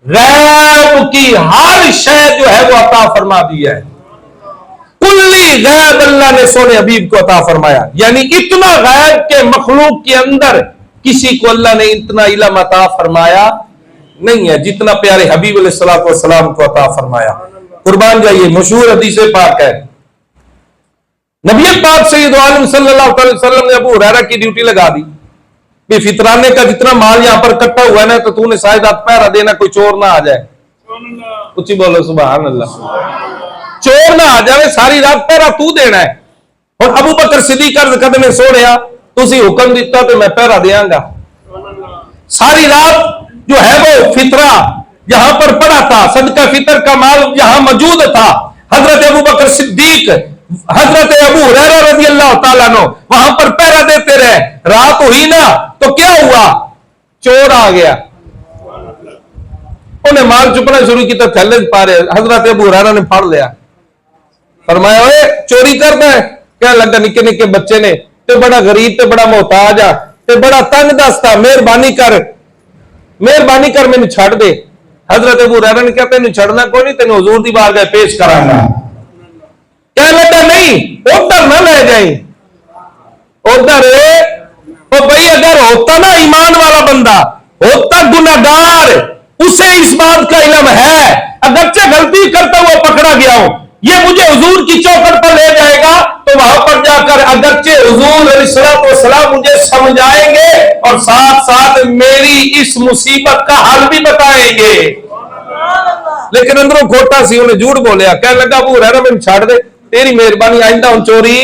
غیب کی ہر شے جو ہے وہ عطا فرما دی ہے. کلی غیب اللہ نے سونے حبیب کو عطا فرمایا. یعنی اتنا غیب کے مخلوق کے اندر کسی کو اللہ نے اتنا علم عطا فرمایا نہیں ہے جتنا پیارے حبیب علیہ الصلوۃ والسلام کو عطا فرمایا. قربان جائیے. مشہور حدیث پاک ہے, نبی پاک سید عالم صلی اللہ علیہ وسلم نے ابو ہریرہ کی ڈیوٹی لگا دی کہ فطرانے کا جتنا مال یہاں پر کٹا ہوا ہے نا تو نے شاید پہرا دینا کوئی چور نہ آ جائے. اچھی بولو سبحان اللہ. چور نہ آ جائے, ساری رات پہرا تو دینا ہے. اور ابو بکر صدیق عرض قدمے سو رہا, تسی حکم دیتا تو میں پہرا دیاں گا. ساری رات جو ہے وہ فطرہ یہاں پر پڑا تھا, صدقہ فطر کا مال یہاں موجود تھا. حضرت ابو بکر صدیق, حضرت ابو ہریرہ رضی اللہ تعالیٰ عنہ وہاں پر پہرا دیتے رہے. رات ہوئی نا تو کیا ہوا, چور آ گیا, انہیں مال چپنا شروع کی تو تھیلے پا رہے. حضرت ابو ہریرہ نے پھڑ لیا, فرمایا اوے چوری کرتا ہے. کیا لگا نکے نکے بچے نے تے بڑا غریب تے بڑا محتاج آ تے بڑا تنگ دستا, مہربانی کر میں چھڑ دے. حضرت ابو ہریرہ نے کہا تینوں چھڑنا کوئی نہیں, تینوں حضور دی بارگاہ پیش کراں گا. کہنے لگا نہیں ادھر نہ لے جائیں, ادھر تو بھائی اگر ہوتا نا ایمان والا بندہ ہوتا گناہگار, اسے اس بات کا علم ہے اگرچہ غلطی کرتا ہوا پکڑا گیا ہوں, یہ مجھے حضور کی چوکھٹ پر لے جائے گا تو وہاں پر جا کر اگرچہ حضور علیہ الصلوۃ والسلام مجھے سمجھائیں گے اور ساتھ ساتھ میری اس مصیبت کا حل بھی بتائیں گے. لیکن اندروں کھوٹا سی, انہیں جھوٹ بولیا. کہنے لگا ابو ہریرہ میں چھاڑ دے, تیری مہربانی, آئندہ ہم چوری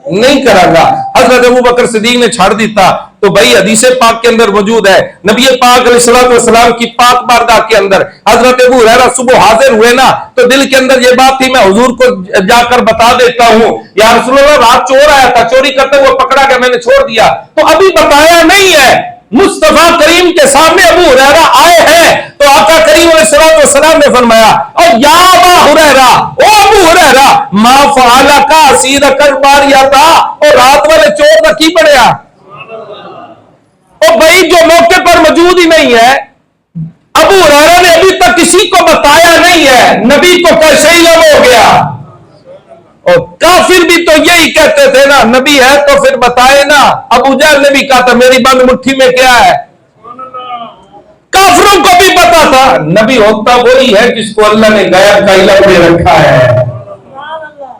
نہیں کرا گا. حضرت ابو بکر صدیق نے چھاڑ دیتا. تو بھائی حدیث پاک کے اندر موجود ہے, نبی پاک علیہ الصلوۃ والسلام کی پاک بارگاہ کے اندر حضرت ابو ہریرہ صبح حاضر ہوئے نا تو دل کے اندر یہ بات تھی میں حضور کو جا کر بتا دیتا ہوں, یا رسول اللہ رات چور آیا تھا, چوری کرتے ہوئے پکڑا گیا, میں نے چھوڑ دیا. تو ابھی بتایا نہیں ہے. مصطفیٰ کریم کے سامنے ابو ہریرہ آئے ہیں تو آقا کریم علیہ الصلوۃ والسلام نے فرمایا, اور یا ابا ہریرہ, او ابو ہریرہ, ما فعلک اسیرک الباریۃ, اور رات والے چور کا کی بڑھیا. اور بھائی جو موقع پر موجود ہی نہیں ہے, ابو ہریرہ نے ابھی تک کسی کو بتایا نہیں ہے, نبی کو کیسے علم ہو گیا. اور کافر بھی تو یہی کہتے تھے نا, نبی ہے تو پھر بتائے نا. ابو جہل نے بھی کہا تھا میری بند مٹھی میں کیا ہے. کافروں کو بھی پتا تھا نبی ہوتا وہی ہے جس کو اللہ نے غیب کا علم دے رکھا ہے.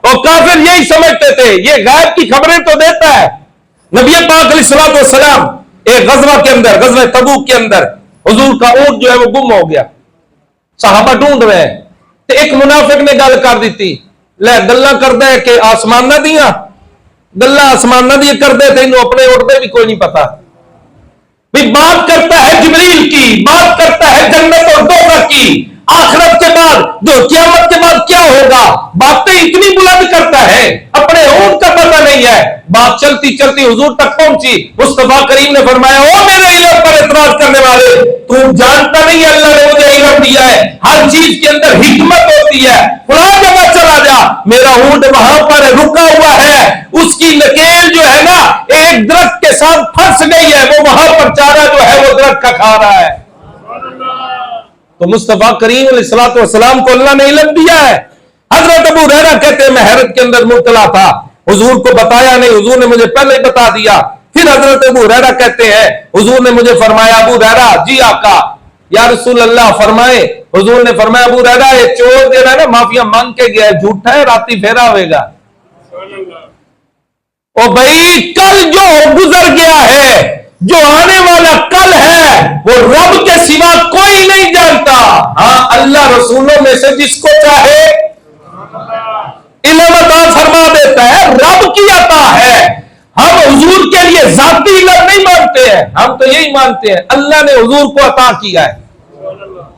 اور کافر یہی سمجھتے تھے یہ غیب کی خبریں تو دیتا ہے. نبی پاک علیہ الصلوۃ والسلام ایک غزوہ کے اندر, غزوہ تبوک کے اندر, حضور کا اونٹ جو ہے وہ گم ہو گیا. صحابہ ڈھونڈ رہے ہیں تو ایک منافق نے گل کر دیتی, لے گلا کرتا ہے کہ آسمان نہ دیا, گلا آسمان نہ دیا کرتے تھے, انہوں اپنے اٹھتے بھی کوئی نہیں پتا. بات کرتا ہے جبریل کی, بات کرتا ہے جنت اور دوزخ کی, آخرت کے بعد جو قیامت کے بعد کیا ہوگا, باتیں اتنی بلند کرتا ہے, اپنے اونٹ کا پتہ نہیں ہے. بات چلتی چلتی حضور تک پہنچی. مصطفیٰ کریم نے فرمایا, او میرے علم پر اعتراض کرنے والے, تو جانتا نہیں اللہ نے مجھے علم دیا ہے, ہر چیز کے اندر حکمت ہوتی ہے. فلاں جگہ چلا جا, میرا اونٹ وہاں پر رکا ہوا ہے, اس کی نکیل جو ہے نا ایک درخت کے ساتھ پھنس گئی ہے, وہ وہاں پر چارہ جو ہے وہ درخت کا کھا رہا ہے. تو مصطفیٰ کریم علیہ الصلوۃ والسلام کو اللہ نے علم دیا ہے. حضرت ابو ہریرہ کہتے ہیں میں حیرت کے اندر مبتلا تھا, حضور کو بتایا نہیں, حضور نے مجھے پہلے بتا دیا. پھر حضرت ابو ہریرہ کہتے ہیں حضور نے مجھے فرمایا, ابو ہریرہ, جی آقا یا رسول اللہ فرمائے. حضور نے فرمایا, ابو ہریرہ یہ چور دے رہا ہے نا مافیا مانگ کے گیا ہے, جھوٹا ہے, راتی پھیرا ہوئے گا. او بھائی کل جو گزر گیا ہے, جو آنے والا کل ہے, وہ رب کے سوا کوئی نہیں جانتا. ہاں اللہ رسولوں میں سے جس کو چاہے علم عطا فرما دیتا ہے, رب کی عطا ہے. ہم حضور کے لیے ذاتی علم نہیں مانتے ہیں, ہم تو یہی مانتے ہیں اللہ نے حضور کو عطا کیا ہے.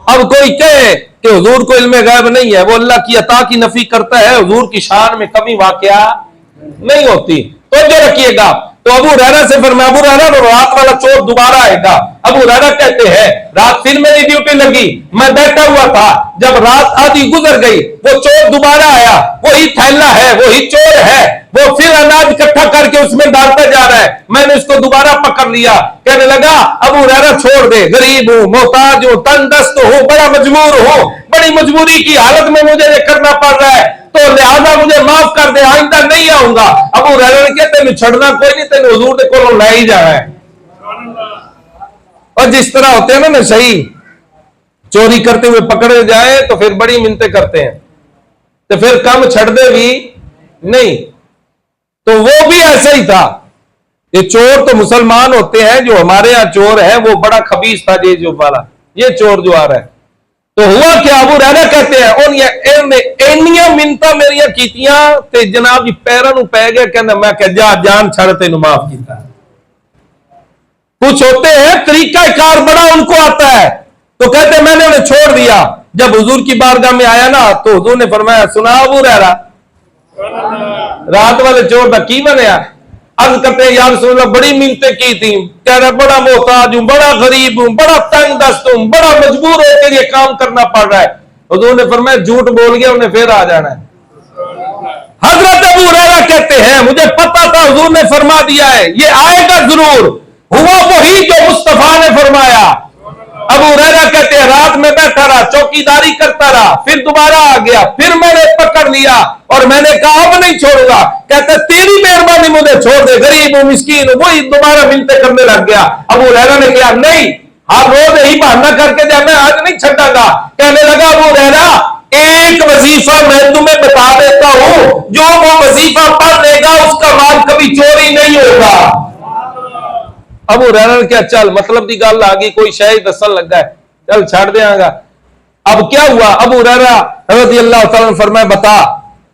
اب کوئی کہے کہ حضور کو علم غیب نہیں ہے, وہ اللہ کی عطا کی نفی کرتا ہے. حضور کی شان میں کمی واقعہ نہیں ہوتی. تو جو رکھیے گا, تو تو ابو ہریرہ سے فرمایا ابو ہریرہ رات والا چور دوبارہ آئے گا. ابو ہریرہ کہتے ہیں رات پھر میری ڈیوٹی لگی, میں بیٹھا ہوا تھا, جب رات آدھی گزر گئی وہ چور دوبارہ آیا, وہی تھیلا ہے, وہی چور ہے, وہ پھر اناج اکٹھا کر کے اس میں ڈالتا جا رہا ہے. میں نے اس کو دوبارہ پکڑ لیا, کہنے لگا ابو ہریرہ چھوڑ دے, غریب ہوں, محتاج ہوں, تنگ دست ہوں, بڑا مجبور ہوں, بڑی مجبوری کی حالت میں مجھے یہ کرنا پڑ رہا ہے, تو لہذا مجھے معاف کر دے, آئندہ نہیں آؤں گا. ابو ہریرہ نے کہا تینوں چھڑنا کوئی نہیں, تینوں حضور نے کو لے ہی جانا ہے. اور جس طرح ہوتے ہیں نا صحیح چوری کرتے ہوئے پکڑے جائیں تو پھر بڑی منتیں کرتے ہیں, تو پھر کم چھڑ دے بھی نہیں. تو وہ بھی ایسا ہی تھا. یہ چور تو مسلمان ہوتے ہیں, جو ہمارے ہاں چور ہے وہ بڑا خبیث تھا, یہ جو والا یہ چور جو آ رہا ہے. تو ہوا کیا, ابو ہریرہ کہتے ہیں اینیاں منتاں میریاں کیتیاں تے جناب جی پیراں نوں پے گیا, کہندا میں کہ جا جان چھڑ تینوں معاف کیتا. کچھ ہوتے ہیں طریقہ کار بڑا ان کو آتا ہے, تو کہتے ہیں میں نے انہیں چھوڑ دیا. جب حضور کی بارگاہ میں آیا نا تو حضور نے فرمایا سنا ابو ہریرہ رات والے چور دا کی بنیا. عرض کرتے ہیں یا رسول اللہ بڑی منتیں کی تھی, کہہ رہا بڑا محتاج ہوں, بڑا غریب ہوں, بڑا تنگ دست ہوں, بڑا مجبور ہو کے یہ کام کرنا پڑ رہا ہے. حضور نے فرمایا جھوٹ بول گیا, انہیں پھر آ جانا ہے. حضرت ابو ہریرہ کہتے ہیں مجھے پتا تھا حضور نے فرما دیا ہے یہ آئے گا ضرور. ہوا وہی جو مصطفیٰ نے فرمایا. ابو ہریرہ کہتے ہیں رات میں بیٹھا رہا, چوکیداری کرتا رہا, پھر دوبارہ آ گیا, پھر میں نے پکڑ لیا اور میں نے کہا اب نہیں چھوڑوں گا. کہتے تیری مہربانی مجھے چھوڑ دے, غریب ہوں, مسکین ہوں. وہی دوبارہ منتیں کرنے لگ گیا. ابو ہریرہ نے کہا نہیں, ہر روز یہی بہانہ کر کے جا, میں آج نہیں چھٹا گا. کہنے لگا ابو ہریرہ ایک وظیفہ میں تمہیں بتا دیتا ہوں, جو وہ وظیفہ پڑھ لے گا اس کا مال کبھی چوری نہیں ہوگا. ابو ہریرہ نے کہا چل مطلب دی گل آ گئی, کوئی شے دسن لگا ہے, چل چھڑ دیاں گا. اب کیا ہوا, ابو ہریرہ رضی اللہ تعالیٰ عنہ فرمائے بتا.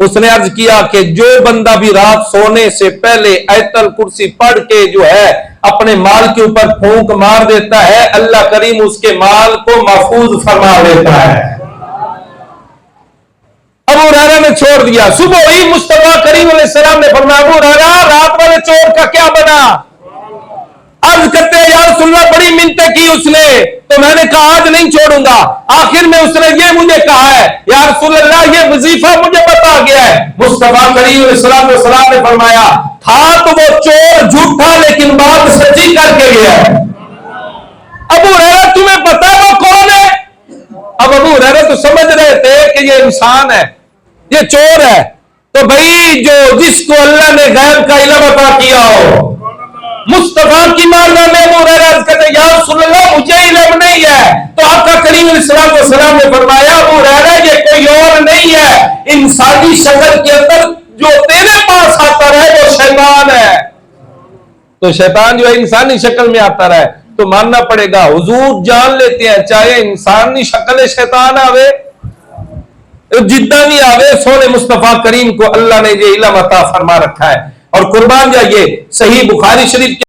اس نے عرض کیا کہ جو بندہ بھی رات سونے سے پہلے آیت الکرسی پڑھ کے جو ہے اپنے مال کے اوپر پھونک مار دیتا ہے, اللہ کریم اس کے مال کو محفوظ فرما دیتا ہے. ابو ہریرہ نے چھوڑ دیا. صبح ہی مصطفیٰ کریم علیہ السلام نے فرمایا ابو ہریرہ رات والے چور کا کیا بنا. عرض کرتے ہیں یا رسول اللہ بڑی منتیں کی اس نے, تو میں نے کہا آج نہیں چھوڑوں گا. آخر میں اس نے یہ مجھے کہا ہے یا رسول اللہ یہ وظیفہ مجھے بتا گیا ہے. مصطفیٰ کریم علیہ السلام نے فرمایا تھا تو وہ چور جھوٹا لیکن بات سچی کر کے گیا. ابو ہریرہ تمہیں پتا وہ کون ہے. اب ابو ہریرہ تو سمجھ رہے تھے کہ یہ انسان ہے, یہ چور ہے. تو بھائی جو جس کو اللہ نے غیب کا علم عطا کیا ہو, مصطفیٰ کی مارنا میں ابو ہریرہ کہتے ہیں یا رسول اللہ مجھے علم نہیں ہے. تو آقا کریم علیہ السلام نے فرمایا ابو ہریرہ یہ کوئی اور نہیں ہے, انسانی شکل کے اندر جو تیرے پاس آتا رہے وہ شیطان ہے. تو شیطان جو ہے انسانی شکل میں آتا رہے تو ماننا پڑے گا. حضور جان لیتے ہیں چاہے انسانی شکل شیطان آوے جتنا بھی آوے, سونے مصطفیٰ کریم کو اللہ نے یہ علم عطا فرما رکھا ہے. اور قربان جائیے صحیح بخاری شریف